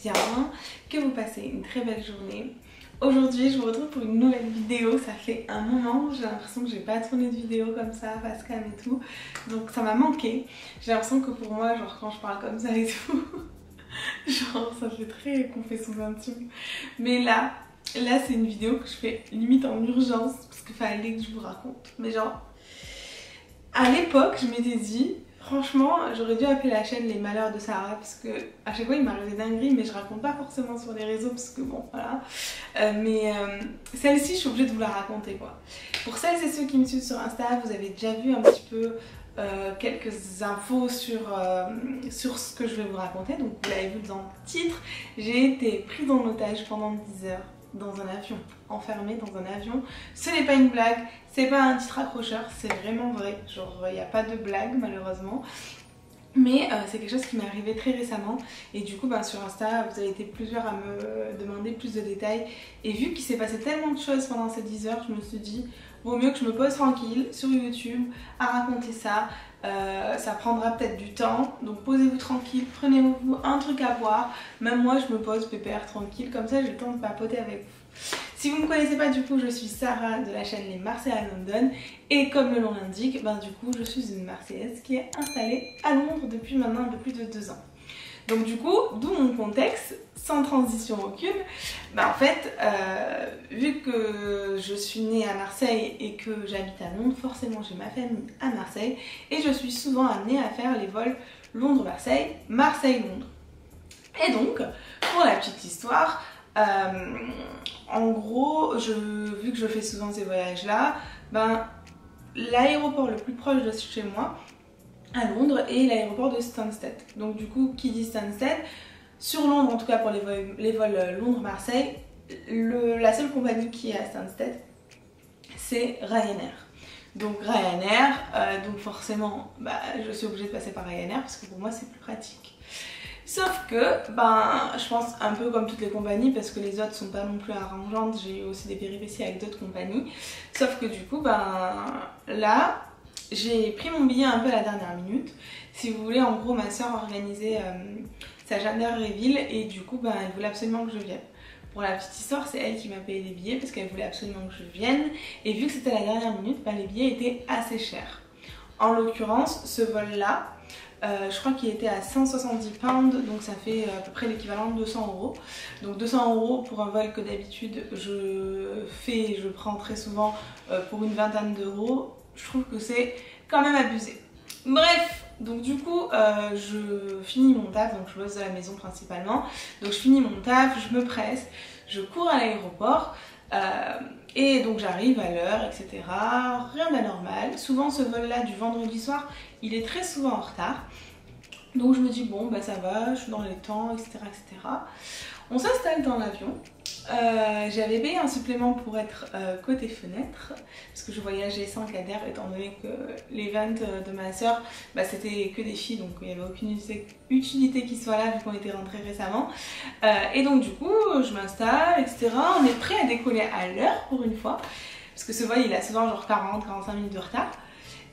bien, que vous passez une très belle journée. Aujourd'hui je vous retrouve pour une nouvelle vidéo, ça fait un moment, j'ai l'impression que j'ai pas tourné de vidéo comme ça, face cam et tout, donc ça m'a manqué. J'ai l'impression que pour moi, genre quand je parle comme ça et tout, genre ça fait très confession intime. Mais là c'est une vidéo que je fais limite en urgence parce qu'il fallait que je vous raconte. Mais genre, à l'époque je m'étais dit, franchement, j'aurais dû appeler la chaîne Les Malheurs de Sarah parce que à chaque fois il m'arrivait dingueries, mais je raconte pas forcément sur les réseaux parce que bon, voilà. Celle-ci, je suis obligée de vous la raconter quoi. Pour celles et ceux qui me suivent sur Insta, vous avez déjà vu un petit peu quelques infos sur ce que je vais vous raconter. Donc vous l'avez vu dans le titre, j'ai été prise en otage pendant 10 heures dans un avion, enfermée dans un avion. Ce n'est pas une blague, c'est pas un titre accrocheur, c'est vraiment vrai, genre il n'y a pas de blague malheureusement. Mais c'est quelque chose qui m'est arrivé très récemment et du coup sur Insta vous avez été plusieurs à me demander plus de détails et vu qu'il s'est passé tellement de choses pendant ces 10 heures, je me suis dit vaut mieux que je me pose tranquille sur YouTube à raconter ça. Ça prendra peut-être du temps, donc posez-vous tranquille, prenez-vous un truc à boire. Même moi je me pose pépère tranquille, comme ça j'ai le temps de papoter avec vous. Si vous ne me connaissez pas, du coup je suis Sarah de la chaîne Les Marseillais à London et comme le nom l'indique, du coup je suis une Marseillaise qui est installée à Londres depuis maintenant un peu plus de 2 ans. Donc du coup, d'où mon contexte, sans transition aucune, en fait, vu que je suis née à Marseille et que j'habite à Londres, forcément j'ai ma famille à Marseille et je suis souvent amenée à faire les vols Londres-Marseille, Marseille-Londres. Et donc, pour la petite histoire, en gros, vu que je fais souvent ces voyages-là, l'aéroport le plus proche de chez moi, à Londres, et l'aéroport de Stansted. Donc du coup, qui dit Stansted, sur Londres en tout cas pour les vols Londres-Marseille, la seule compagnie qui est à Stansted, c'est Ryanair. Donc Ryanair, donc forcément, je suis obligée de passer par Ryanair parce que pour moi c'est plus pratique. Sauf que, je pense un peu comme toutes les compagnies, parce que les autres sont pas non plus arrangeantes, j'ai eu aussi des péripéties avec d'autres compagnies. Sauf que du coup, là, j'ai pris mon billet un peu à la dernière minute. Si vous voulez, en gros, ma soeur organisait sa gender reveal et du coup, elle voulait absolument que je vienne. Pour la petite histoire, c'est elle qui m'a payé les billets parce qu'elle voulait absolument que je vienne. Et vu que c'était la dernière minute, les billets étaient assez chers. En l'occurrence, ce vol-là, je crois qu'il était à 170 pounds, donc ça fait à peu près l'équivalent de 200 €. Donc 200 € pour un vol que d'habitude je prends très souvent pour une vingtaine d'euros. Je trouve que c'est quand même abusé. Bref, donc du coup je finis mon taf, donc je bosse de la maison principalement. Donc je finis mon taf, je me presse, je cours à l'aéroport. Et donc j'arrive à l'heure, etc. Rien d'anormal. Souvent ce vol-là du vendredi soir, il est très souvent en retard. Donc je me dis bon ça va, je suis dans les temps, etc. etc. On s'installe dans l'avion. J'avais payé un supplément pour être côté fenêtre parce que je voyageais sans cadet étant donné que l'event de ma soeur c'était que des filles, donc il n'y avait aucune utilité qu'ils soient là vu qu'on était rentrés récemment. Et donc du coup je m'installe, etc. On est prêt à décoller à l'heure pour une fois parce que ce vol il a souvent genre 40-45 minutes de retard.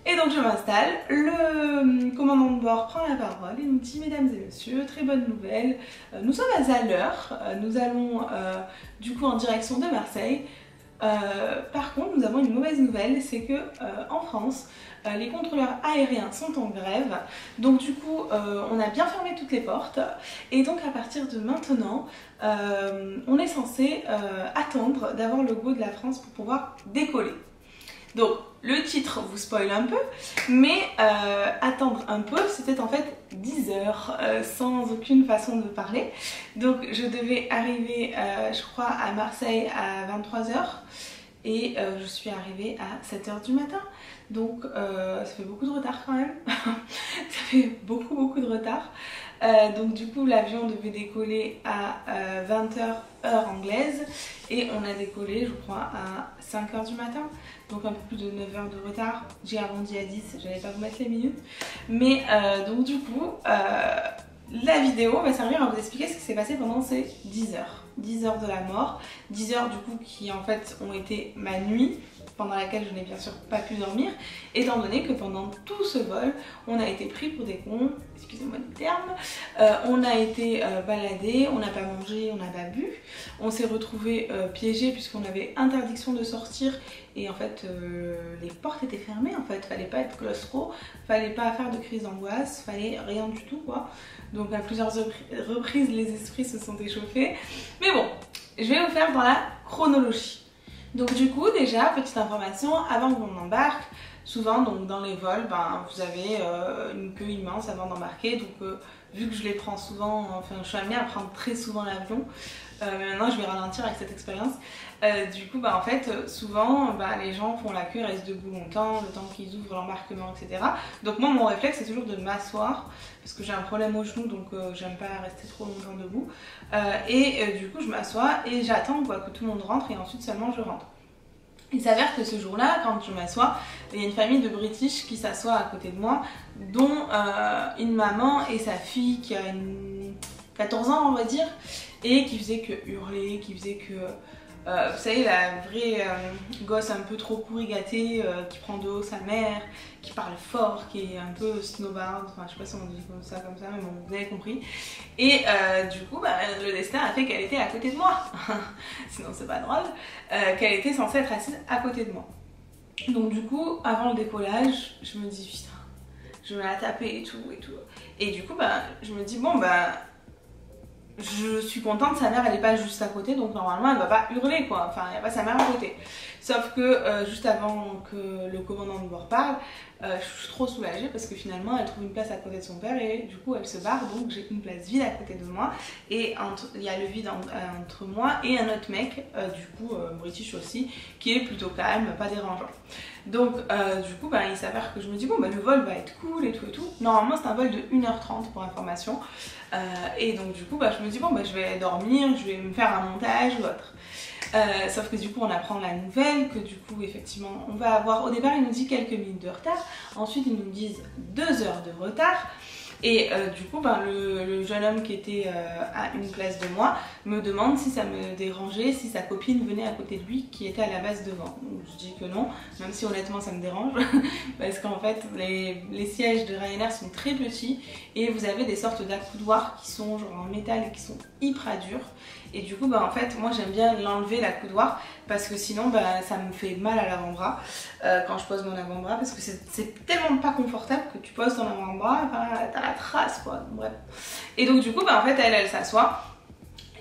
Et donc je m'installe, le commandant de bord prend la parole et nous dit: mesdames et messieurs, très bonne nouvelle, nous sommes à l'heure, nous allons du coup en direction de Marseille. Par contre nous avons une mauvaise nouvelle, c'est que en France les contrôleurs aériens sont en grève, donc du coup on a bien fermé toutes les portes et donc à partir de maintenant on est censé attendre d'avoir le go de la France pour pouvoir décoller. Donc le titre vous spoil un peu, mais attendre un peu, c'était en fait 10 heures sans aucune façon de parler. Donc je devais arriver, je crois, à Marseille à 23 h et je suis arrivée à 7 h du matin. Donc ça fait beaucoup de retard quand même, ça fait beaucoup de retard. Donc du coup l'avion devait décoller à 20 h heure anglaise et on a décollé je crois à 5 h du matin, donc un peu plus de 9 heures de retard. J'ai arrondi à 10, j'allais pas vous mettre les minutes, mais donc du coup la vidéo va servir à vous expliquer ce qui s'est passé pendant ces 10 heures. 10 heures de la mort, 10 heures du coup qui en fait ont été ma nuit pendant laquelle je n'ai bien sûr pas pu dormir, étant donné que pendant tout ce vol, on a été pris pour des cons, excusez-moi du terme, on a été baladés, on n'a pas mangé, on n'a pas bu, on s'est retrouvés piégés puisqu'on avait interdiction de sortir et en fait les portes étaient fermées en fait, fallait pas être claustro, fallait pas faire de crise d'angoisse, fallait rien du tout quoi. Donc à plusieurs reprises les esprits se sont échauffés, mais bon, je vais vous faire dans la chronologie. Donc du coup déjà, petite information, avant qu'on embarque, souvent donc dans les vols, vous avez une queue immense avant d'embarquer, donc vu que je les prends souvent, enfin je suis amenée à prendre très souvent l'avion, mais maintenant je vais ralentir avec cette expérience. Du coup en fait souvent les gens font la queue, restent debout longtemps, le temps qu'ils ouvrent l'embarquement, etc. Donc moi mon réflexe c'est toujours de m'asseoir parce que j'ai un problème au genou, donc j'aime pas rester trop longtemps debout, du coup je m'assois et j'attends que tout le monde rentre et ensuite seulement je rentre. Il s'avère que ce jour-là, quand je m'assois, il y a une famille de British qui s'assoit à côté de moi, dont une maman et sa fille qui a 14 ans on va dire, et qui faisait que hurler, qui faisait que... vous savez, la vraie gosse un peu trop pourri gâtée, qui prend de haut sa mère, qui parle fort, qui est un peu snobard, enfin je sais pas si on dit comme ça, mais bon, vous avez compris. Et du coup, le destin a fait qu'elle était à côté de moi, sinon c'est pas drôle, qu'elle était censée être assise à côté de moi. Donc du coup, avant le décollage, je me dis putain, je vais la taper et tout. Et du coup, je me dis bon je suis contente, sa mère elle est pas juste à côté, donc normalement elle va pas hurler quoi, enfin il n'y a pas sa mère à côté. Sauf que juste avant que le commandant de bord parle, je suis trop soulagée parce que finalement elle trouve une place à côté de son père et du coup elle se barre, donc j'ai une place vide à côté de moi et il y a le vide entre moi et un autre mec, du coup British aussi, qui est plutôt calme, pas dérangeant. Donc du coup il s'avère que je me dis bon le vol va être cool et tout. Normalement c'est un vol de 1h30 pour information. Et donc du coup je me dis bon je vais dormir, je vais me faire un montage ou autre. Sauf que du coup on apprend la nouvelle que du coup effectivement on va avoir, au départ ils nous disent quelques minutes de retard, ensuite ils nous disent 2 heures de retard. Et du coup le jeune homme qui était à une place de moi me demande si ça me dérangeait si sa copine venait à côté de lui qui était à la base devant. Donc je dis que non, même si honnêtement ça me dérange parce qu'en fait les sièges de Ryanair sont très petits et vous avez des sortes d'accoudoirs qui sont genre en métal et qui sont hyper durs. Et du coup en fait moi j'aime bien l'enlever l'accoudoir parce que sinon ça me fait mal à l'avant-bras quand je pose mon avant-bras, parce que c'est tellement pas confortable que tu poses ton avant-bras, t'as la trace quoi, bref. Et donc du coup en fait elle s'assoit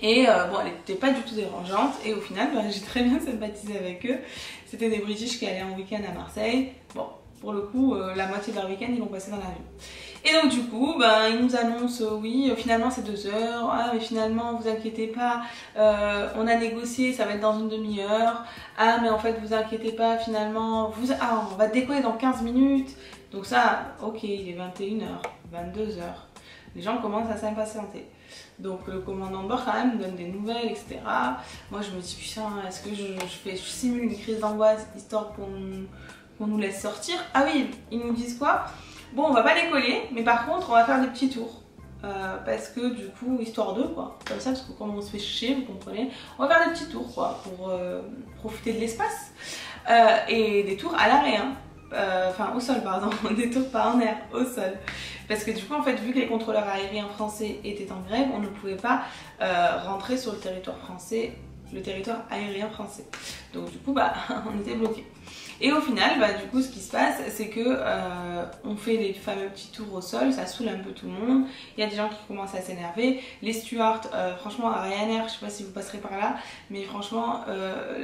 et bon elle était pas du tout dérangeante et au final j'ai très bien sympathisé avec eux. C'était des British qui allaient en week-end à Marseille. Bon pour le coup la moitié de leur week-end ils l'ont passé dans l'avion. Et donc du coup, ils nous annoncent oui, finalement c'est 2 heures, ah mais finalement vous inquiétez pas, on a négocié, ça va être dans une demi-heure, ah mais en fait vous inquiétez pas, finalement, on va décoller dans 15 minutes, donc ça, ok, il est 21h, 22h, les gens commencent à s'impatienter. Donc le commandant de bord quand même donne des nouvelles, etc. Moi je me dis putain, est-ce que je simule une crise d'angoisse histoire qu'on nous laisse sortir? Ah oui, ils nous disent quoi? Bon, on va pas décoller, mais par contre, on va faire des petits tours. Parce que du coup, histoire d'eux, quoi. Comme ça, parce que quand on se fait chier, vous comprenez, on va faire des petits tours, quoi, pour profiter de l'espace. Et des tours à l'arrêt, hein. Enfin, au sol, pardon. Des tours pas en air, au sol. Parce que du coup, en fait, vu que les contrôleurs aériens français étaient en grève, on ne pouvait pas rentrer sur le territoire français, le territoire aérien français. Donc du coup, on était bloqués. Et au final, du coup, ce qui se passe, c'est que on fait les fameux petits tours au sol, ça saoule un peu tout le monde. Il y a des gens qui commencent à s'énerver. Les stewards, franchement, à Ryanair, je sais pas si vous passerez par là, mais franchement,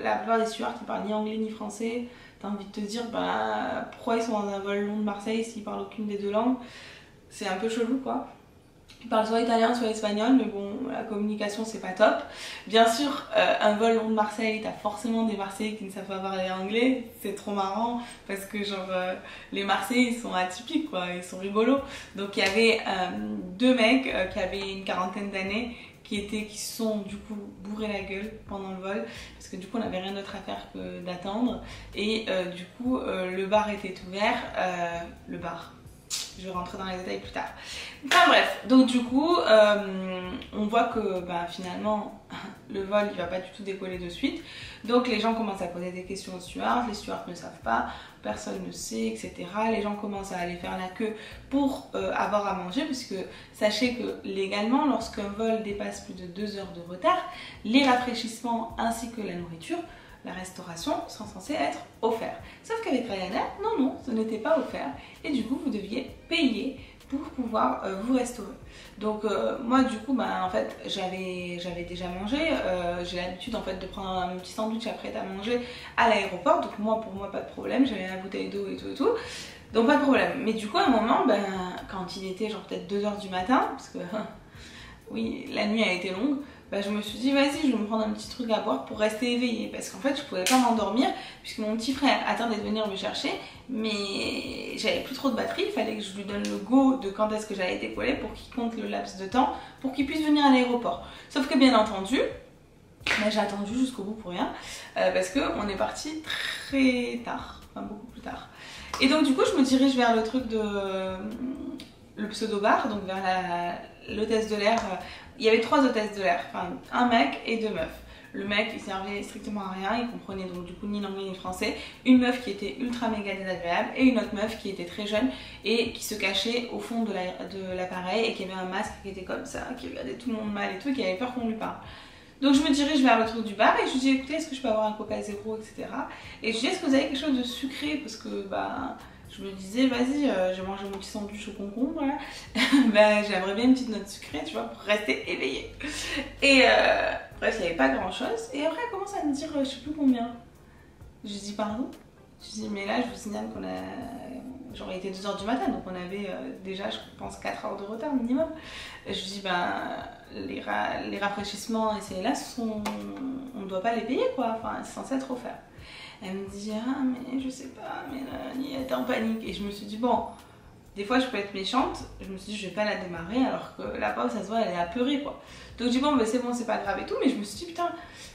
la plupart des stewards, ils parlent ni anglais ni français. T'as envie de te dire, pourquoi ils sont dans un vol long de Marseille s'ils parlent aucune des deux langues? C'est un peu chelou, quoi. Ils parlent soit italien soit espagnol, mais bon, la communication c'est pas top. Bien sûr, un vol long de Marseille, t'as forcément des Marseillais qui ne savent pas parler anglais. C'est trop marrant parce que genre les Marseillais ils sont atypiques quoi, ils sont rigolos. Donc il y avait 2 mecs qui avaient une quarantaine d'années qui se sont du coup bourré la gueule pendant le vol parce que du coup on n'avait rien d'autre à faire que d'attendre et du coup le bar était ouvert, le bar. je vais rentrer dans les détails plus tard. Enfin bref, donc du coup, on voit que finalement, le vol il va pas du tout décoller de suite. Donc les gens commencent à poser des questions aux stewards, les stewards ne savent pas, personne ne sait, etc. Les gens commencent à aller faire la queue pour avoir à manger, puisque sachez que légalement, lorsqu'un vol dépasse plus de 2 heures de retard, les rafraîchissements ainsi que la nourriture, la restauration sont censés être offerts. Sauf qu'avec Ryanair, non, ce n'était pas offert. Et du coup, vous deviez payer pour pouvoir vous restaurer. Donc moi du coup en fait j'avais déjà mangé, j'ai l'habitude en fait de prendre un petit sandwich après à manger à l'aéroport, donc pour moi pas de problème, j'avais ma bouteille d'eau et tout, donc pas de problème. Mais du coup à un moment quand il était genre peut-être 2 heures du matin, parce que oui la nuit a été longue, je me suis dit vas-y je vais me prendre un petit truc à boire pour rester éveillée, parce qu'en fait je pouvais pas m'endormir puisque mon petit frère attendait de venir me chercher, mais j'avais plus trop de batterie, il fallait que je lui donne le go de quand est-ce que j'allais décoller pour qu'il compte le laps de temps pour qu'il puisse venir à l'aéroport. Sauf que bien entendu j'ai attendu jusqu'au bout pour rien, parce qu'on est parti très tard, beaucoup plus tard. Et donc du coup je me dirige vers le truc de le pseudo-bar, donc vers l'hôtesse de l'air. Il y avait 3 hôtesses de l'air, un mec et 2 meufs. Le mec il servait strictement à rien, il comprenait donc du coup ni l'anglais ni le français. Une meuf qui était ultra méga désagréable et une autre meuf qui était très jeune et qui se cachait au fond de l'appareil et qui avait un masque qui était comme ça, qui regardait tout le monde mal et tout, et qui avait peur qu'on lui parle. Donc je me dirige vers le truc du bar et je lui dis écoutez, est-ce que je peux avoir un coca zéro, etc. Et je lui dis est-ce que vous avez quelque chose de sucré, parce que je me disais vas-y, j'ai mangé mon petit sandwich au concombre là. J'aimerais bien une petite note sucrée, tu vois, pour rester éveillée. Et bref, il n'y avait pas grand chose. Et après elle commence à me dire je sais plus combien. Je lui dis pardon. Je lui dis mais là je vous signale qu'on a genre il était 2 heures du matin, donc on avait déjà je pense 4 heures de retard minimum. Et je lui dis les rafraîchissements et celles-là on ne doit pas les payer quoi, c'est censé être offert. Elle me dit ah mais je sais pas, mais elle était en panique. Et je me suis dit bon, des fois je peux être méchante, je me suis dit je vais pas la démarrer alors que la pauvre ça se voit elle est apeurée quoi. Donc je dis bon c'est bon, c'est pas grave et tout, mais je me suis dit putain,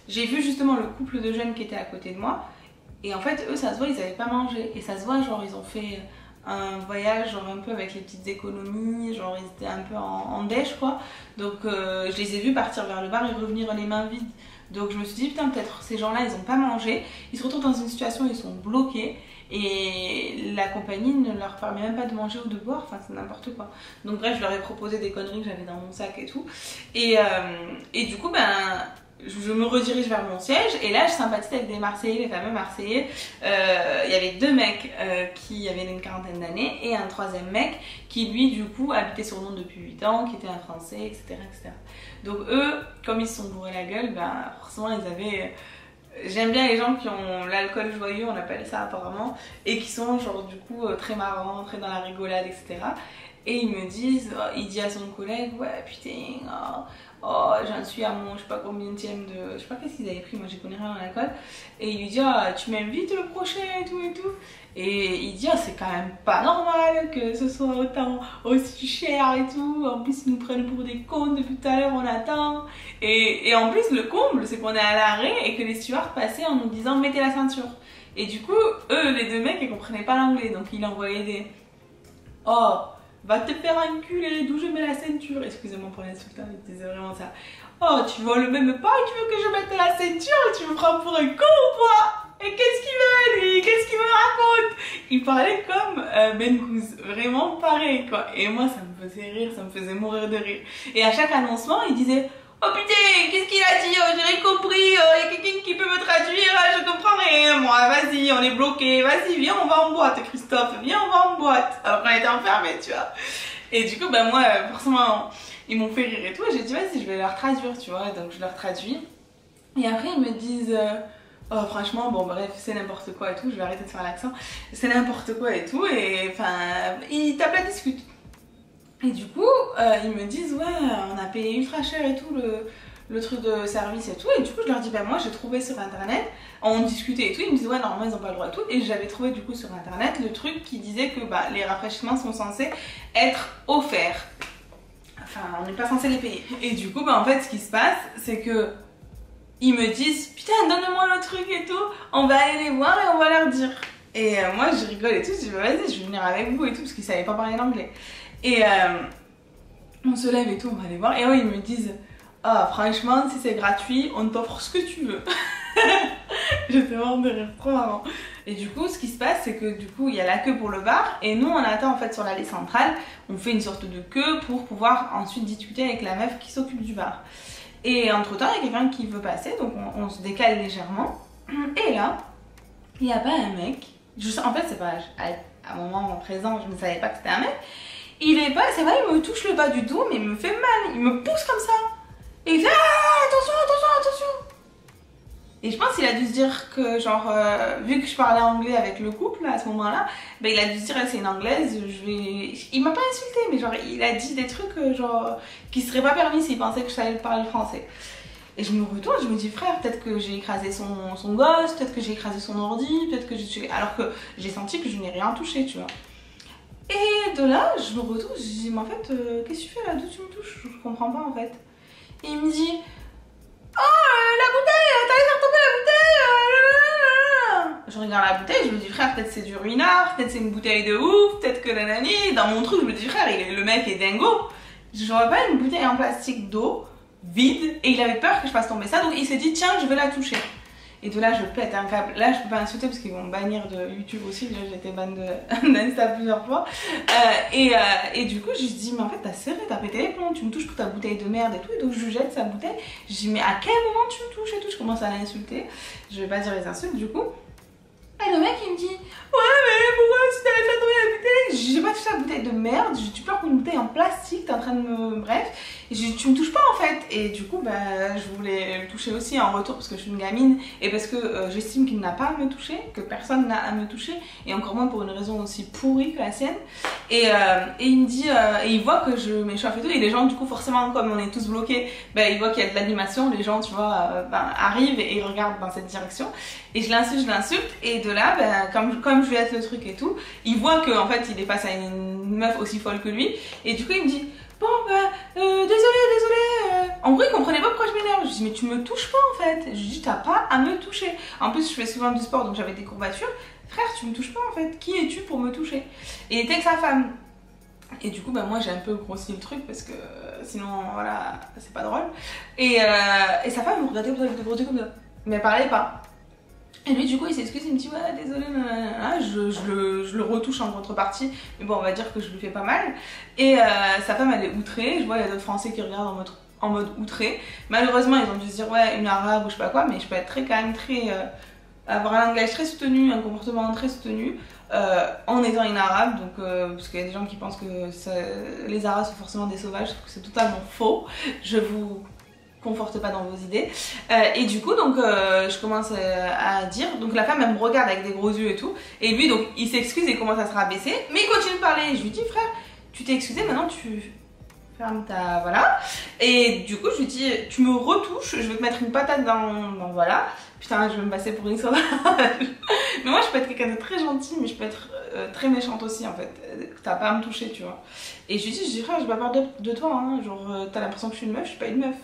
j'ai vu justement le couple de jeunes qui était à côté de moi et en fait eux ça se voit ils avaient pas mangé, et ça se voit genre ils ont fait un voyage genre un peu avec les petites économies, genre ils étaient un peu en dèche quoi. Donc je les ai vus partir vers le bar et revenir les mains vides. Donc je me suis dit putain peut-être ces gens là ils ont pas mangé, ils se retrouvent dans une situation où ils sont bloqués et la compagnie ne leur permet même pas de manger ou de boire, c'est n'importe quoi. Donc bref je leur ai proposé des conneries que j'avais dans mon sac et tout, et du coup je me redirige vers mon siège et là je sympathise avec des Marseillais, les fameux Marseillais. Il y avait 2 mecs qui avaient une quarantaine d'années et un 3e mec qui lui du coup habitait sur Londres depuis 8 ans, qui était un Français, etc. Donc eux, comme ils se sont bourrés la gueule, forcément ils avaient... J'aime bien les gens qui ont l'alcool joyeux, on appelle ça apparemment, et qui sont genre du coup très marrants, très dans la rigolade, etc. Et ils me disent, il dit à son collègue, ouais putain, j'en suis à mon je sais pas combienième de... Je sais pas qu'est-ce qu'ils avaient pris, moi j'y connais rien en alcool. Et il lui dit, tu m'invites le prochain et tout et tout. Et il dit, c'est quand même pas normal que ce soit aussi cher et tout. En plus ils nous prennent pour des cons depuis tout à l'heure, on attend. Et en plus le comble c'est qu'on est à l'arrêt et que les stewards passaient en nous disant mettez la ceinture. Et du coup eux les 2 mecs ils comprenaient pas l'anglais, donc il envoyait des va te faire enculer, d'où je mets la ceinture. Excusez-moi pour l'insultant, il disait vraiment ça. Tu vois le même pas, tu veux que je mette la ceinture et tu me prends pour un con ou quoi? Et qu'est-ce qu'il veut lui? Qu'est-ce qu'il me raconte? Il parlait comme Ben Gouz, vraiment pareil quoi. Et moi ça me faisait rire, ça me faisait mourir de rire. Et à chaque annoncement il disait oh putain, qu'est-ce qu'il a dit? J'ai rien compris, il y a quelqu'un qui peut me traduire, je comprends rien, moi, vas-y, on est bloqué, vas-y, viens, on va en boîte, Christophe, viens, on va en boîte. Alors qu'on était enfermés, tu vois. Et du coup, moi, forcément, ils m'ont fait rire et tout, et j'ai dit, vas-y, je vais leur traduire, tu vois, donc je leur traduis. Et après, ils me disent, franchement, bon, bref, c'est n'importe quoi et tout, je vais arrêter de faire l'accent, c'est n'importe quoi et tout, et ils tapent la discute. Et du coup, ils me disent ouais, on a payé ultra cher et tout le truc de service et tout. Et du coup, je leur dis moi j'ai trouvé sur internet, on discutait et tout. Ils me disent ouais, normalement ils ont pas le droit et tout. Et j'avais trouvé du coup sur internet le truc qui disait que les rafraîchissements sont censés être offerts. On n'est pas censé les payer. Et du coup, en fait, ce qui se passe, c'est que ils me disent putain, donne-moi le truc et tout. On va aller les voir et on va leur dire. Et moi je rigole et tout, je dis bah, vas-y je vais venir avec vous et tout parce qu'ils savaient pas parler l'anglais. Et on se lève et tout, on va aller voir. Et eux ils me disent ah franchement si c'est gratuit on t'offre ce que tu veux. J'étais morte de rire, trop marrant. Et du coup ce qui se passe c'est que du coup il y a la queue pour le bar et nous on attend en fait sur l'allée centrale. On fait une sorte de queue pour pouvoir ensuite discuter avec la meuf qui s'occupe du bar. Et entre temps il y a quelqu'un qui veut passer donc on se décale légèrement. Et là il n'y a pas un mec. En fait c'est pas à un moment présent je ne savais pas que c'était un mec. Il est pas, c'est vrai, il me touche le bas du dos, mais il me fait mal, il me pousse comme ça. Et il fait ah, attention, attention, attention. Et je pense qu'il a dû se dire que, genre, vu que je parlais anglais avec le couple à ce moment-là, ben, il a dû se dire c'est une anglaise, je vais. Il m'a pas insulté, mais genre, il a dit des trucs, genre, qui seraient pas permis s'il pensait que je savais parler français. Et je me retourne, je me dis frère, peut-être que j'ai écrasé son gosse, peut-être que j'ai écrasé son ordi, peut-être que j'ai tué. Alors que j'ai senti que je n'ai rien touché, tu vois. Et de là, je me retourne, je dis, mais en fait, qu'est-ce que tu fais là? D'où tu me touches? Je comprends pas en fait. Et il me dit, oh, la bouteille, t'allais faire tomber la bouteille. Je regarde la bouteille, je me dis, frère, peut-être c'est du ruinard, peut-être c'est une bouteille de ouf, peut-être que nanani. Dans mon truc, je me dis, frère, le mec est dingo. Je vois pas une bouteille en plastique d'eau, vide, et il avait peur que je fasse tomber ça, donc il s'est dit, tiens, je vais la toucher. Et de là, je pète un câble. Là, je peux pas insulter parce qu'ils vont me bannir de YouTube aussi. Déjà, j'ai été ban d'Insta plusieurs fois. Et du coup, je lui dis, mais en fait, t'as serré, t'as pété les plombs, tu me touches pour ta bouteille de merde et tout. Et donc, je lui jette sa bouteille. Je dis, mais à quel moment tu me touches et tout? Je commence à l'insulter. Je vais pas dire les insultes, du coup. Et le mec, il me dit, ouais, mais pourquoi tu t'avais fait tomber la bouteille? J'ai pas touché la bouteille de merde. Tu pleures pour une bouteille en plastique, t'es en train de me. Bref. Et je dis, tu me touches pas en fait. Et du coup, bah, je voulais le toucher aussi en retour parce que je suis une gamine et parce que j'estime qu'il n'a pas à me toucher, que personne n'a à me toucher, et encore moins pour une raison aussi pourrie que la sienne. Et il me dit, et il voit que je m'échauffe et tout. Et les gens, du coup, forcément, comme on est tous bloqués, bah, ils voient qu'il y a de l'animation. Les gens, tu vois, arrivent et regardent dans cette direction. Et je l'insulte. Et de là, comme je lui laisse le truc et tout, il voit qu'en fait, il est face à une meuf aussi folle que lui. Et du coup, il me dit, bon, désolé. En gros, il comprenait pas pourquoi je m'énerve. Je dis, mais tu me touches pas en fait. Je dis, t'as pas à me toucher. En plus, je fais souvent du sport, donc j'avais des courbatures. Frère, tu me touches pas en fait. Qui es-tu pour me toucher? Et il était avec sa femme. Et du coup, bah, moi, j'ai un peu grossi le truc parce que sinon, voilà, c'est pas drôle. Et sa femme me regardait comme ça. Mais elle parlait pas. Et lui, du coup, il s'excuse, il me dit ouais, désolé, je le retouche en contrepartie, mais bon, on va dire que je lui fais pas mal. Et sa femme, elle est outrée. Je vois, il y a d'autres Français qui regardent en mode outré. Malheureusement, ils ont dû se dire ouais, une arabe ou je sais pas quoi, mais je peux être quand même très. Avoir un langage très soutenu, un comportement très soutenu, en étant une arabe, donc, parce qu'il y a des gens qui pensent que les arabes sont forcément des sauvages, je trouve que c'est totalement faux. Je vous conforte pas dans vos idées. Et du coup, donc, je commence à dire, donc la femme, elle me regarde avec des gros yeux et tout, et lui, donc, il s'excuse et commence à se rabaisser, mais il continue de parler. Je lui dis, frère, tu t'es excusé, maintenant tu fermes ta. Voilà. Et du coup, je lui dis, tu me retouches, je vais te mettre une patate dans voilà. Putain, je vais me passer pour une sauvage. Mais moi, je peux être quelqu'un de très gentil, mais je peux être très méchante aussi, en fait. T'as pas à me toucher, tu vois. Et je lui dis, frère, j'ai pas peur de toi, hein. Genre, t'as l'impression que je suis une meuf, je suis pas une meuf.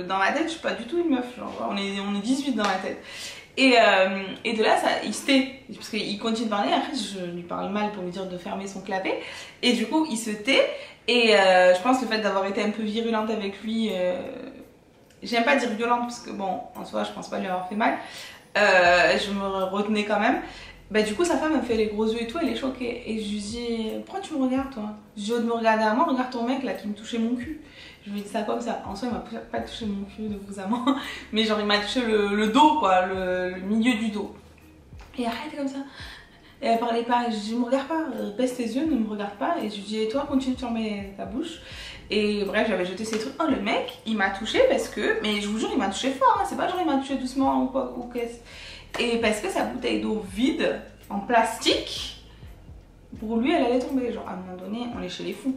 Dans ma tête, je suis pas du tout une meuf. Genre, on est 18 dans ma tête. Et de là, il se tait. Parce qu'il continue de parler. Après, je lui parle mal pour lui dire de fermer son clapet. Et du coup, il se tait. Et je pense que le fait d'avoir été un peu virulente avec lui. J'aime pas dire violente parce que bon, en soi, je pense pas lui avoir fait mal. Je me retenais quand même. Bah, du coup, sa femme me fait les gros yeux et tout, elle est choquée. Et je lui dis, pourquoi tu me regardes, toi? Je dis, au lieu de me regarder à moi, regarde ton mec là qui me touchait mon cul. Je lui dis ça comme ça. En soi, il m'a pas touché mon cul de vous à moi, mais genre, il m'a touché le dos, quoi, le milieu du dos. Et arrête comme ça. Et elle parlait pas. Je dis, me regarde pas, baisse tes yeux, ne me regarde pas. Et je lui dis, et toi, continue de fermer ta bouche. Et bref, j'avais jeté ces trucs. Oh, le mec, il m'a touché parce que. Mais je vous jure, il m'a touché fort, hein. C'est pas genre il m'a touché doucement ou quoi, ou qu'est-ce. Et parce que sa bouteille d'eau vide, en plastique, pour lui, elle allait tomber. Genre, à un moment donné, on est chez les fous.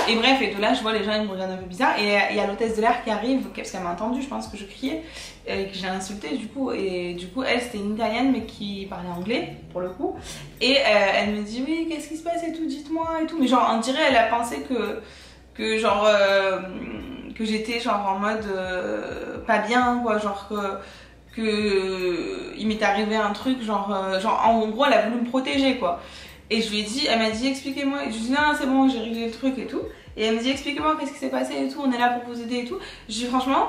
Et bref, et de là, je vois les gens, ils me regardent un peu bizarre. Et il y a l'hôtesse de l'air qui arrive, parce qu'elle m'a entendu, je pense que je criais, et que j'ai insulté, du coup. Et du coup, elle, c'était une italienne, mais qui parlait anglais, pour le coup. Et elle me dit, oui, qu'est-ce qui se passe et tout, dites-moi et tout. Mais genre, on dirait, elle a pensé que genre, que j'étais genre en mode pas bien, quoi. Genre que que il m'est arrivé un truc genre en gros elle a voulu me protéger quoi. Et je lui ai dit, elle m'a dit expliquez-moi, et je lui ai dit non c'est bon j'ai réglé le truc et tout. Et elle me dit expliquez-moi qu'est-ce qui s'est passé et tout, on est là pour vous aider et tout. Je dis franchement,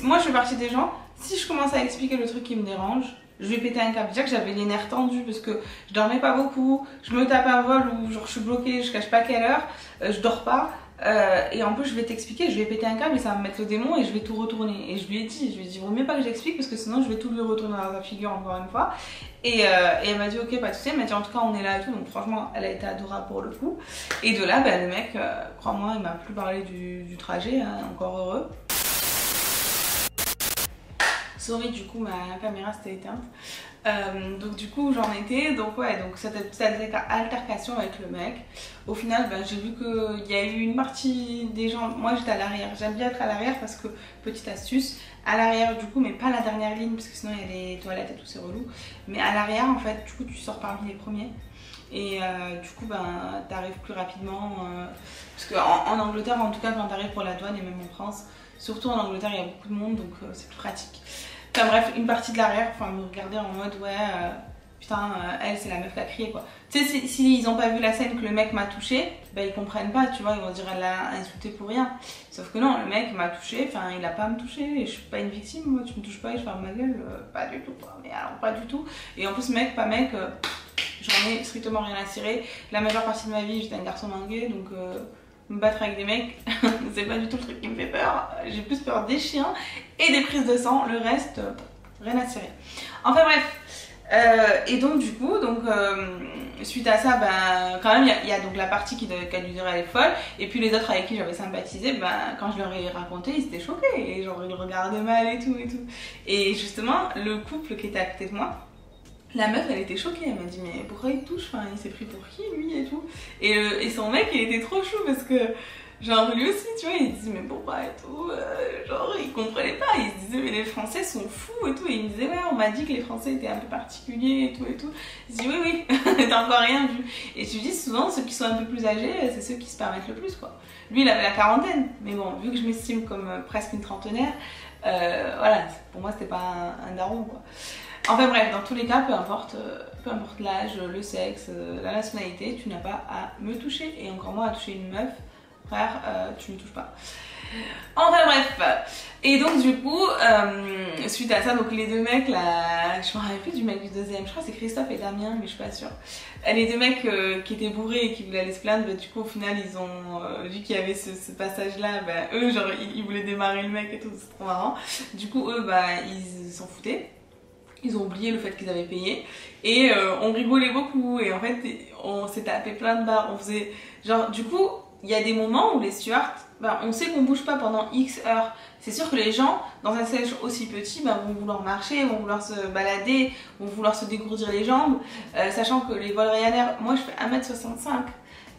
moi je fais partie des gens, si je commence à expliquer le truc qui me dérange, je vais péter un câble. Déjà que j'avais les nerfs tendus parce que je dormais pas beaucoup, je me tape un vol où genre je suis bloquée, je cache pas quelle heure, je dors pas. Et en plus je vais t'expliquer, je vais péter un câble et ça va me mettre le démon et je vais tout retourner. Et je lui ai dit vaut mieux pas que j'explique parce que sinon je vais tout lui retourner dans la figure encore une fois. Et elle m'a dit ok pas de soucis, elle m'a dit en tout cas on est là et tout, donc franchement elle a été adorable pour le coup. Et de là le mec, crois-moi il m'a plus parlé du trajet, hein, encore heureux. Sorry du coup ma caméra s'était éteinte. Donc du coup j'en étais, donc ouais, donc cette altercation avec le mec, au final j'ai vu qu'il y a eu une partie des gens, moi j'étais à l'arrière, j'aime bien être à l'arrière parce que, petite astuce, à l'arrière du coup mais pas la dernière ligne parce que sinon il y a les toilettes et tout c'est relou, mais à l'arrière en fait du coup tu sors parmi les premiers et du coup t'arrives plus rapidement, parce qu'en Angleterre en tout cas quand t'arrives pour la douane et même en France, surtout en Angleterre il y a beaucoup de monde donc c'est plus pratique. Enfin bref, une partie de l'arrière, enfin me regarder en mode ouais, putain, elle c'est la meuf qui a crié quoi. Tu sais, si ils ont pas vu la scène que le mec m'a touché, ils comprennent pas, tu vois, ils vont dire elle l'a insulté pour rien. Sauf que non, le mec m'a touché, enfin il a pas à me toucher, et je suis pas une victime, moi tu me touches pas et je ferme ma gueule, pas du tout quoi, mais alors pas du tout. Et en plus mec, pas mec, j'en ai strictement rien à cirer. La majeure partie de ma vie j'étais un garçon mingué, donc me battre avec des mecs, c'est pas du tout le truc qui me fait peur. J'ai plus peur des chiens et des prises de sang, le reste, rien à cirer. Enfin bref, et donc du coup, suite à ça, quand même il y a donc la partie qui a dû dire elle est folle, et puis les autres avec qui j'avais sympathisé, quand je leur ai raconté, ils étaient choqués, et genre ils regardaient mal et tout et tout. Et justement, le couple qui était à côté de moi, la meuf elle était choquée, elle m'a dit mais pourquoi il touche, enfin il s'est pris pour qui lui et tout. Et son mec il était trop chou parce que genre lui aussi tu vois il se disait mais pourquoi et tout, genre il comprenait pas, il se disait mais les Français sont fous et tout, et il me disait ouais on m'a dit que les Français étaient un peu particuliers et tout et tout. Je dis oui t'as encore rien vu. Et tu dis souvent ceux qui sont un peu plus âgés c'est ceux qui se permettent le plus quoi. Lui il avait la quarantaine, mais bon vu que je m'estime comme presque une trentenaire, voilà pour moi c'était pas un daron quoi. Enfin bref, dans tous les cas, peu importe l'âge, le sexe, la nationalité, tu n'as pas à me toucher, et encore moins à toucher une meuf, frère, tu me touches pas. Enfin bref, et donc du coup, suite à ça, donc les deux mecs là, je me rappelle plus du mec du deuxième, je crois que c'est Christophe et Damien, mais je suis pas sûre. Les deux mecs qui étaient bourrés et qui voulaient aller se plaindre, du coup au final ils ont, vu qu'il y avait ce passage là, eux genre ils voulaient démarrer le mec et tout, c'est trop marrant. Du coup eux ils s'en foutaient. Ils ont oublié le fait qu'ils avaient payé et on rigolait beaucoup, et en fait on s'est tapé plein de barres, on faisait genre du coup il y a des moments où les stewards, on sait qu'on bouge pas pendant X heures, c'est sûr que les gens dans un siège aussi petit vont vouloir marcher, vont vouloir se balader, vont vouloir se dégourdir les jambes, sachant que les vols Ryanair, moi je fais 1m65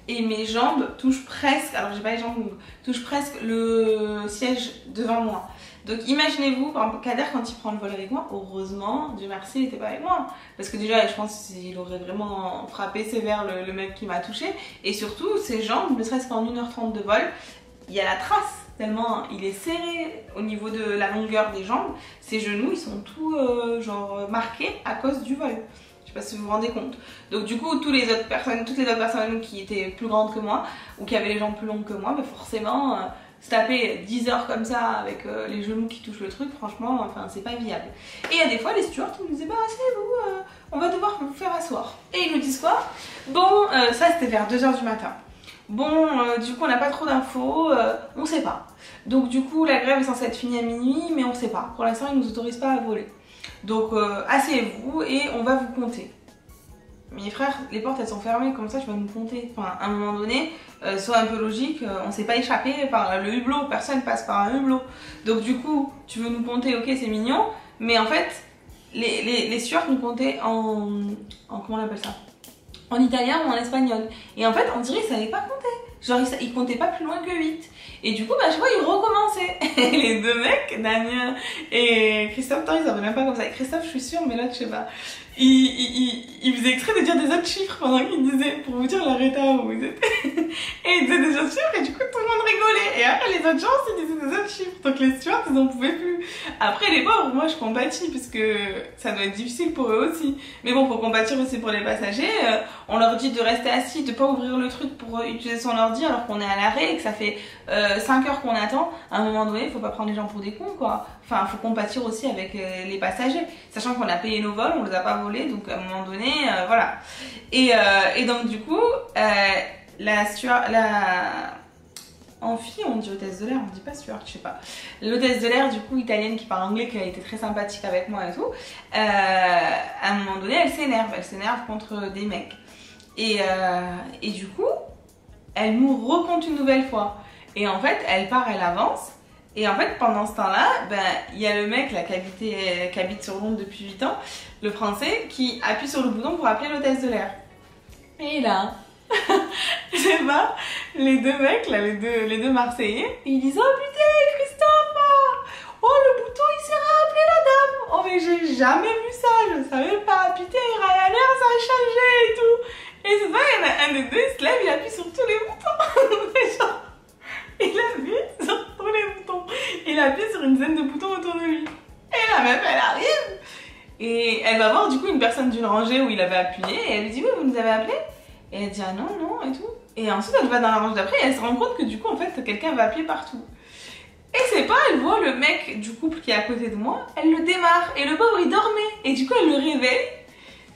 et mes jambes touchent presque, alors j'ai pas les jambes longues, touchent presque le siège devant moi. Donc imaginez-vous, par exemple, Kader quand il prend le vol avec moi, heureusement, Dieu merci, il n'était pas avec moi. Parce que déjà, je pense qu'il aurait vraiment frappé sévère le mec qui m'a touché. Et surtout, ses jambes, ne serait-ce qu'en 1h30 de vol, il y a la trace, tellement il est serré au niveau de la longueur des jambes. Ses genoux, ils sont tout genre marqués à cause du vol. Je sais pas si vous vous rendez compte. Donc du coup, toutes les autres personnes qui étaient plus grandes que moi, ou qui avaient les jambes plus longues que moi, forcément... se taper 10 heures comme ça avec les genoux qui touchent le truc, franchement, enfin c'est pas viable. Et il y a des fois les stewards qui nous disaient asseyez-vous, on va devoir vous faire asseoir. Et ils nous disent quoi? Bon, ça c'était vers 2h du matin. Bon, du coup on n'a pas trop d'infos, on sait pas. Donc du coup la grève est censée être finie à minuit, mais on sait pas. Pour l'instant ils nous autorisent pas à voler. Donc asseyez-vous et on va vous compter. Mais frère, les portes elles sont fermées, comme ça tu vas nous compter. Enfin, à un moment donné, soit un peu logique, on s'est pas échappé par le hublot, personne passe par un hublot. Donc du coup, tu veux nous compter, ok c'est mignon, mais en fait, les stewards nous comptaient en comment on appelle ça? En italien ou en espagnol. Et en fait, on dirait qu'ils savaient pas compter. Genre ils comptaient pas plus loin que 8. Et du coup, bah, je vois, ils recommençaient. Et les deux mecs, Damien et Christophe, ils s'appellent même pas comme ça. Et Christophe, je suis sûre, mais là, je sais pas. Il faisait exprès de dire des autres chiffres pendant qu'il disait, pour vous dire leur état où ils étaient. Et il disait des autres chiffres, et du coup, tout le monde rigolait. Et après, les autres gens aussi disaient des autres chiffres. Donc les stewards, ils en pouvaient plus. Après, les pauvres, moi, je compatis, parce que ça doit être difficile pour eux aussi. Mais bon, pour compatir aussi pour les passagers, on leur dit de rester assis, de pas ouvrir le truc pour utiliser son ordi alors qu'on est à l'arrêt et que ça fait 5 heures qu'on attend. À un moment donné, il faut pas prendre les gens pour des cons, quoi. Enfin, faut compatir aussi avec les passagers. Sachant qu'on a payé nos vols, on les a pas volés, donc à un moment donné, voilà. Et donc, du coup, en fille, on dit hôtesse de l'air, on dit pas steward, je sais pas. L'hôtesse de l'air, du coup, italienne qui parle anglais, qui a été très sympathique avec moi et tout, à un moment donné, elle s'énerve contre des mecs. Et du coup, elle nous raconte une nouvelle fois. Et en fait, elle part, elle avance. Et en fait, pendant ce temps-là, ben, il y a le mec là, qui habite sur Londres depuis 8 ans, le français, qui appuie sur le bouton pour appeler l'hôtesse de l'air. Et là, c'est pas les deux mecs là, les deux Marseillais, ils disent oh putain Christophe, oh le bouton il s'est rappelé la dame, oh mais j'ai jamais vu ça, je savais pas, putain Ryanair ça a changé et tout. Et c'est ça, il y en a un des deux, il se lève, il appuie sur tous les boutons. Genre, il appuie sur tous les boutons, il appuie sur une dizaine de boutons autour de lui. Et la meuf elle arrive et elle va voir du coup une personne d'une rangée où il avait appuyé et elle lui dit oui vous nous avez appelé. Et elle dit ah non, non et tout. Et ensuite elle va dans la range d'après et elle se rend compte que du coup en fait quelqu'un va appuyer partout. Et c'est pas, elle voit le mec du couple qui est à côté de moi, elle le démarre et le pauvre il dormait. Et du coup elle le réveille,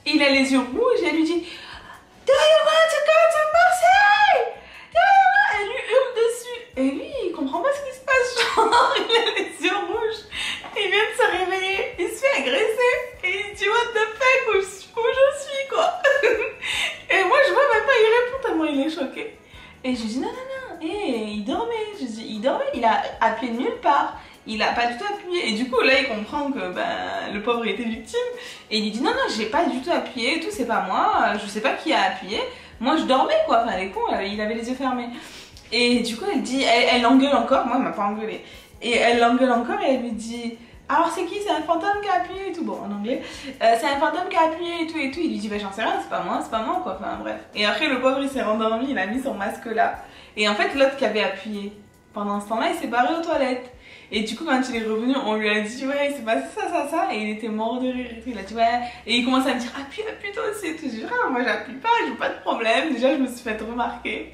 et il a les yeux rouges et elle lui dit do you want to go to Marseille? Elle lui hurle dessus. Et lui il comprend pas ce qui se passe, genre il a les yeux rouges, il vient de se réveiller, il se fait agresser et il dit what the fuck où je suis quoi. Et moi je vois même pas, il répond tellement il est choqué. Et je dis non, il dormait. Je dis il dormait, il a appuyé nulle part. Il a pas du tout appuyé. Et du coup là il comprend que ben, le pauvre était victime. Et il lui dit non, j'ai pas du tout appuyé et tout, c'est pas moi, je sais pas qui a appuyé. Moi je dormais quoi, enfin les cons, il avait les yeux fermés. Et du coup elle dit, elle l'engueule encore, moi elle m'a pas engueulée. Et elle l'engueule encore et elle lui dit alors c'est qui? C'est un fantôme qui a appuyé et tout, bon en anglais. C'est un fantôme qui a appuyé et tout et tout. Il lui dit bah j'en sais rien, c'est pas moi quoi, enfin bref. Et après le pauvre il s'est rendormi, il a mis son masque là. Et en fait l'autre qui avait appuyé, pendant ce temps-là il s'est barré aux toilettes. Et du coup quand il est revenu on lui a dit ouais il s'est passé ça et il était mort de rire et tout. Il a dit ouais, et il commence à me dire appuie toi aussi et tout. Je dis ah, moi j'appuie pas, j'ai pas de problème, déjà je me suis fait remarquer.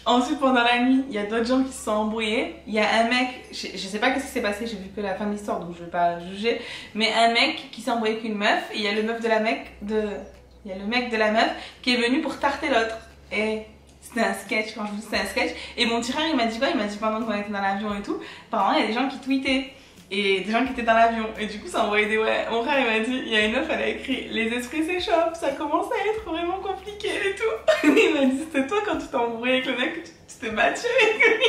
Ensuite, pendant la nuit, il y a d'autres gens qui se sont embrouillés. Il y a un mec, je sais pas qu'est-ce qui s'est passé, j'ai vu que la fin de l'histoire, donc je vais pas juger. Mais un mec qui s'est embrouillé avec une meuf, et il y a le mec de la meuf qui est venu pour tarter l'autre. Et c'était un sketch, quand je vous dis c'était un sketch. Et mon tireur, il m'a dit quoi? Il m'a dit pendant qu'on était dans l'avion et tout, apparemment il y a des gens qui tweetaient. Et des gens qui étaient dans l'avion. Et du coup, ça envoyait des ouais. Mon frère, il m'a dit, il y a une meuf, elle a écrit les esprits s'échauffent, ça commence à être vraiment compliqué et tout. Il m'a dit, c'était toi quand tu t'es embrouillé avec le mec, tu t'es battu avec lui.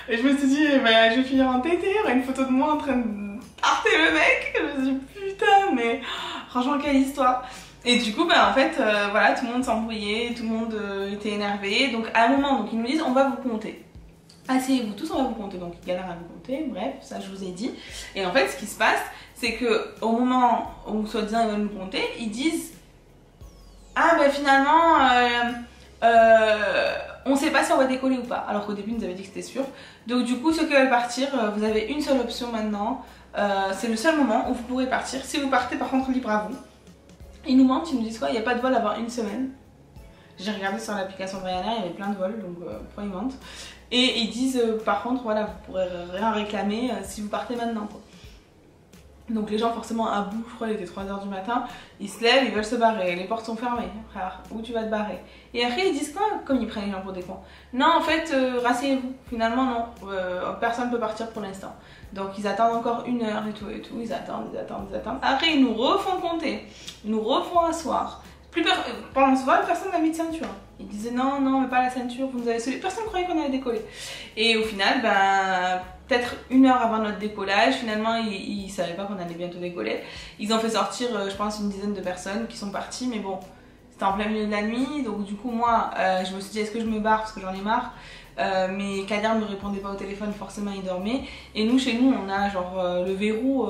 Et je me suis dit, bah, je vais finir en tété, il y aura une photo de moi en train de tarter le mec. Et je me suis dit, putain, mais franchement, quelle histoire. Et du coup, bah, en fait, voilà, tout le monde s'embrouillait, tout le monde était énervé. Donc, à un moment, donc, ils nous disent, on va vous compter. Asseyez-vous tous, on va vous compter. Donc ils galèrent à nous compter, bref, ça je vous ai dit. Et en fait, ce qui se passe, c'est que au moment où soi-disant ils veulent nous compter, ils disent ah ben finalement, on sait pas si on va décoller ou pas. Alors qu'au début, ils nous avaient dit que c'était sûr. Donc du coup, ceux qui veulent partir, vous avez une seule option maintenant. C'est le seul moment où vous pourrez partir. Si vous partez, par contre, libre à vous. Ils nous mentent, ils nous disent quoi? Il n'y a pas de vol avant une semaine. J'ai regardé sur l'application de Ryanair, il y avait plein de vols, donc pourquoi ils mentent? Et ils disent par contre, voilà, vous pourrez rien réclamer si vous partez maintenant, quoi. Donc les gens forcément à bout, je crois il était 3 h du matin, ils se lèvent, ils veulent se barrer, les portes sont fermées, frère, où tu vas te barrer? Et après ils disent quoi? Comme ils prennent les gens pour des cons. Non en fait, rasseyez-vous, finalement non, personne ne peut partir pour l'instant. Donc ils attendent encore 1 heure et tout, ils attendent. Après ils nous refont compter, ils nous refont asseoir. Pendant ce vol, personne n'a mis de ceinture. Ils disaient non, mais pas la ceinture, vous nous avez sauvé. Personne ne croyait qu'on allait décoller. Et au final, ben, peut-être 1 heure avant notre décollage, finalement, ils ne savaient pas qu'on allait bientôt décoller. Ils ont fait sortir, je pense, une dizaine de personnes qui sont parties, mais bon, c'était en plein milieu de la nuit. Donc du coup, moi, je me suis dit, est-ce que je me barre parce que j'en ai marre? mais Kader ne me répondait pas au téléphone, forcément il dormait. Et nous, chez nous, on a genre le verrou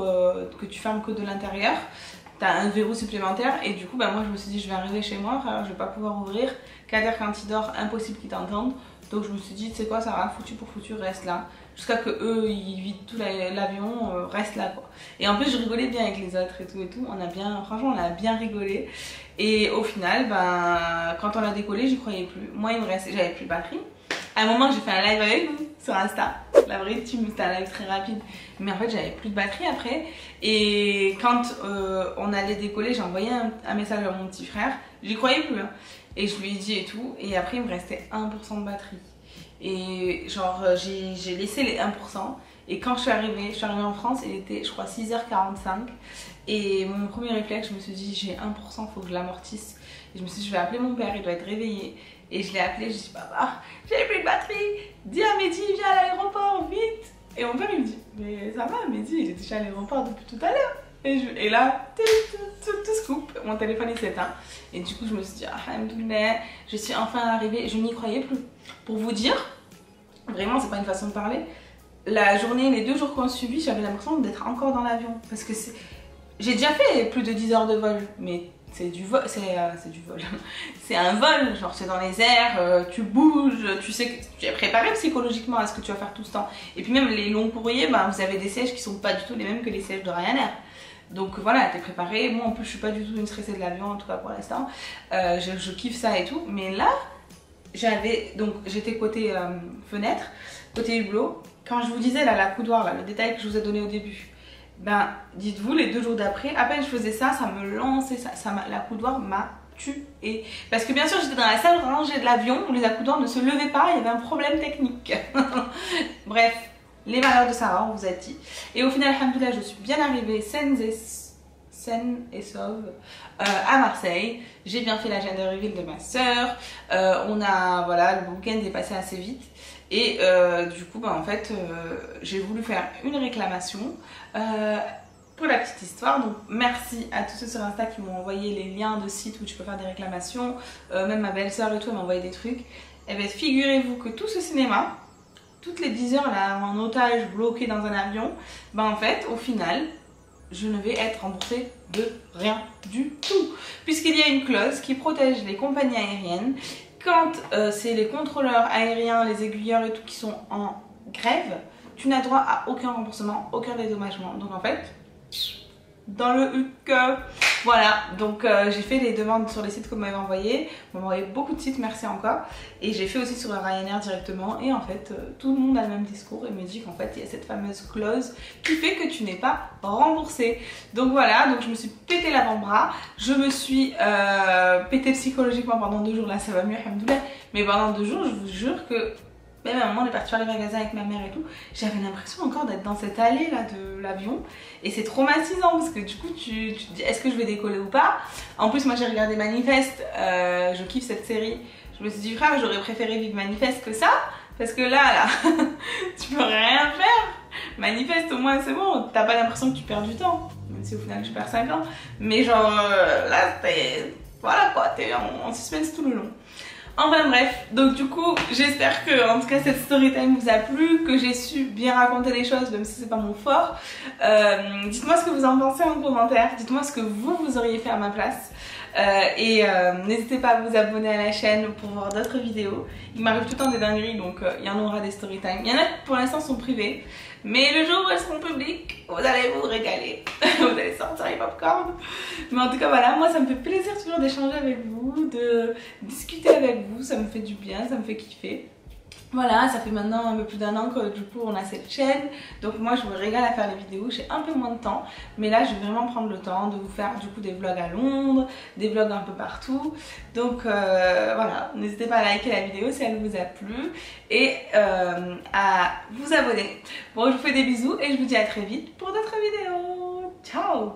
que tu fermes que de l'intérieur. T'as un verrou supplémentaire et du coup moi je me suis dit je vais arriver chez moi, frère, je vais pas pouvoir ouvrir. Kader quand il dort, impossible qu'il t'entende. Donc je me suis dit tu sais quoi, ça va, foutu pour foutu, reste là. Jusqu'à que eux ils vident tout l'avion, reste là quoi. Et en plus je rigolais bien avec les autres et tout. On a bien, franchement on a bien rigolé. Et au final, quand on a décollé, j'y croyais plus. Moi il me restait, j'avais plus de batterie. À un moment j'ai fait un live avec vous sur Insta. La vraie team, c'était un live très rapide. Mais en fait j'avais plus de batterie après. Et quand on allait décoller, j'ai envoyé un message à mon petit frère. J'y croyais plus hein. Et je lui ai dit et tout. Et après il me restait 1% de batterie. Et genre j'ai laissé les 1%. Et quand je suis arrivée en France, il était je crois 6h45. Et mon premier réflexe, je me suis dit j'ai 1%, faut que je l'amortisse. Et je me suis dit je vais appeler mon père, il doit être réveillé. Et je l'ai appelé, je dis papa, j'ai plus de batterie, dis à Mehdi, viens à l'aéroport, vite. Et mon père il me dit, mais ça va, Mehdi, il est déjà à l'aéroport depuis tout à l'heure. Et là, tout se coupe, mon téléphone il s'éteint. Et du coup je me suis dit, alhamdoulilah, je suis enfin arrivée, je n'y croyais plus. Pour vous dire, vraiment c'est pas une façon de parler, la journée, les 2 jours qu'on suivi, j'avais l'impression d'être encore dans l'avion. Parce que j'ai déjà fait plus de 10 heures de vol, mais c'est du vol, c'est un vol, genre c'est dans les airs, tu bouges, tu sais que tu es préparé psychologiquement à ce que tu vas faire tout ce temps. Et puis même les longs courriers, vous avez des sièges qui sont pas du tout les mêmes que les sièges de Ryanair. Donc voilà, t'es préparé. Moi en plus je suis pas du tout une stressée de l'avion, en tout cas pour l'instant. Je kiffe ça et tout. Mais là, j'étais côté fenêtre, côté hublot. Quand je vous disais là, la coudoir, là, le détail que je vous ai donné au début. Dites-vous, les 2 jours d'après, à peine je faisais ça, ça me lançait, la coudoir m'a tuée. Parce que bien sûr, j'étais dans la salle rangée de l'avion où les accoudoirs ne se levaient pas, il y avait un problème technique. Bref, les malheurs de Sarah, on vous a dit. Et au final, alhamdoulilah, je suis bien arrivée saine et sauve à Marseille. J'ai bien fait la gender reveal de ma soeur. Voilà, le week-end est passé assez vite. Et du coup, en fait, j'ai voulu faire une réclamation pour la petite histoire. Donc, merci à tous ceux sur Insta qui m'ont envoyé les liens de sites où tu peux faire des réclamations. Même ma belle-sœur et tout, elle m'a envoyé des trucs. Et bien, figurez-vous que tout ce cinéma, toutes les 10 heures là, en otage, bloqué dans un avion, en fait, au final, je ne vais être remboursée de rien du tout. Puisqu'il y a une clause qui protège les compagnies aériennes. Quand c'est les contrôleurs aériens, les aiguilleurs et tout qui sont en grève, tu n'as droit à aucun remboursement, aucun dédommagement. Donc en fait, dans le huc, voilà. Donc j'ai fait les demandes sur les sites que vous m'avez envoyés. Vous m'avez envoyé beaucoup de sites, merci encore. Et j'ai fait aussi sur Ryanair directement. Et en fait, tout le monde a le même discours et me dit qu'en fait, il y a cette fameuse clause qui fait que tu n'es pas remboursé. Donc voilà, donc je me suis pété l'avant-bras. Je me suis pété psychologiquement pendant 2 jours. Là, ça va mieux, alhamdoulilah. Mais pendant 2 jours, je vous jure que même à un moment on est parti faire les magasins avec ma mère et tout, j'avais l'impression encore d'être dans cette allée là de l'avion et c'est traumatisant parce que du coup tu te dis est-ce que je vais décoller ou pas. En plus moi j'ai regardé Manifest, je kiffe cette série, je me suis dit frère j'aurais préféré vivre Manifest que ça parce que là tu peux rien faire. Manifest au moins c'est bon, t'as pas l'impression que tu perds du temps, même si au final je perds 5 ans, mais genre là t'es, voilà quoi, t'es en suspense tout le long. Enfin bref, donc du coup j'espère que en tout cas cette story time vous a plu, que j'ai su bien raconter les choses même si c'est pas mon fort. Dites-moi ce que vous en pensez en commentaire, dites-moi ce que vous auriez fait à ma place. N'hésitez pas à vous abonner à la chaîne pour voir d'autres vidéos. Il m'arrive tout le temps des dingueries donc il y en aura des story time. Il y en a qui pour l'instant sont privées, mais le jour où elles seront publiques, vous allez vous régaler. Vous allez sortir les popcorn. Mais en tout cas voilà, moi ça me fait plaisir toujours d'échanger avec vous, de discuter avec vous, ça me fait du bien, ça me fait kiffer. Voilà, ça fait maintenant un peu plus d'1 an que du coup on a cette chaîne, donc moi je me régale à faire les vidéos, j'ai un peu moins de temps, mais là je vais vraiment prendre le temps de vous faire du coup des vlogs à Londres, des vlogs un peu partout, donc voilà, n'hésitez pas à liker la vidéo si elle vous a plu et à vous abonner. Bon, je vous fais des bisous et je vous dis à très vite pour d'autres vidéos, ciao.